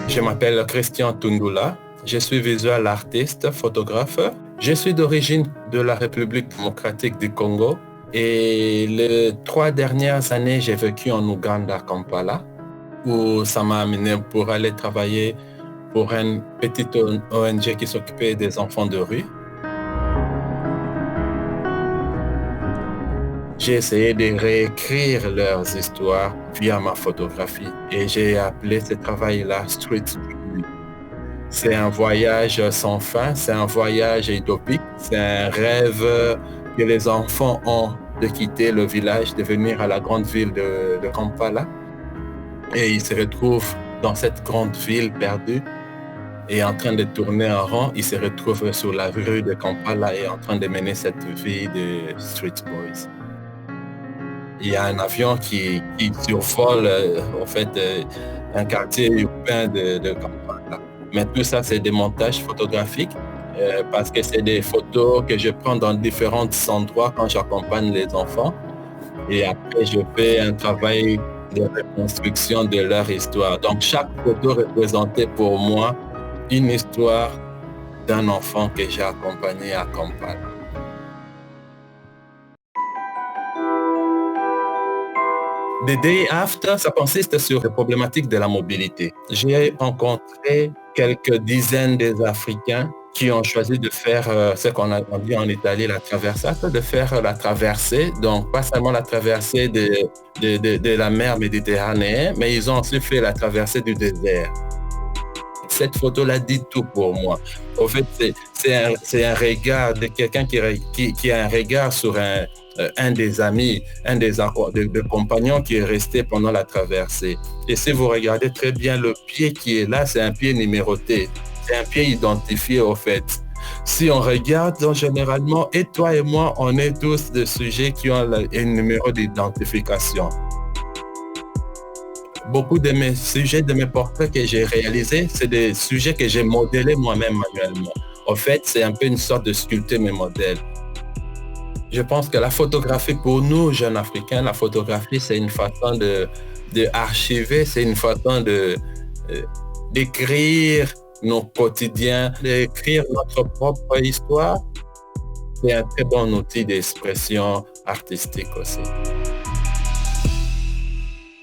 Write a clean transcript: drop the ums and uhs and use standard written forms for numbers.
Je m'appelle Christian Tundula. Je suis visual artiste, photographe. Je suis d'origine de la République démocratique du Congo et les 3 dernières années, j'ai vécu en Ouganda, à Kampala, où ça m'a amené pour aller travailler pour une petite ONG qui s'occupait des enfants de rue. J'ai essayé de réécrire leurs histoires via ma photographie et j'ai appelé ce travail-là Street Journey. C'est un voyage sans fin, c'est un voyage utopique, c'est un rêve que les enfants ont de quitter le village, de venir à la grande ville de Kampala. Et ils se retrouvent dans cette grande ville perdue et en train de tourner en rond, ils se retrouvent sur la rue de Kampala et en train de mener cette vie de street boys. Il y a un avion qui survole un quartier urbain de Kampala. Mais tout ça, c'est des montages photographiques parce que c'est des photos que je prends dans différents endroits quand j'accompagne les enfants. Et après, je fais un travail de reconstruction de leur histoire. Donc, chaque photo représentait pour moi une histoire d'un enfant que j'ai accompagné à Kampala. The Day After, ça consiste sur les problématiques de la mobilité. J'ai rencontré quelques dizaines d'Africains qui ont choisi de faire ce qu'on a dit en Italie, la traversata, de faire la traversée, donc pas seulement la traversée de la mer Méditerranée, mais ils ont aussi fait la traversée du désert. Cette photo-là dit tout pour moi. En fait, c'est un regard de quelqu'un qui a un regard sur un des amis, un des compagnons qui est resté pendant la traversée. Et si vous regardez très bien le pied qui est là, c'est un pied numéroté. C'est un pied identifié au fait. Si on regarde, donc, généralement, et toi et moi, on est tous des sujets qui ont un numéro d'identification. Beaucoup de mes sujets, de mes portraits que j'ai réalisés, c'est des sujets que j'ai modélés moi-même manuellement. En fait, c'est un peu une sorte de sculpter mes modèles. Je pense que la photographie, pour nous, jeunes Africains, la photographie, c'est une façon de archiver, c'est une façon d'écrire nos quotidiens, d'écrire notre propre histoire. C'est un très bon outil d'expression artistique aussi.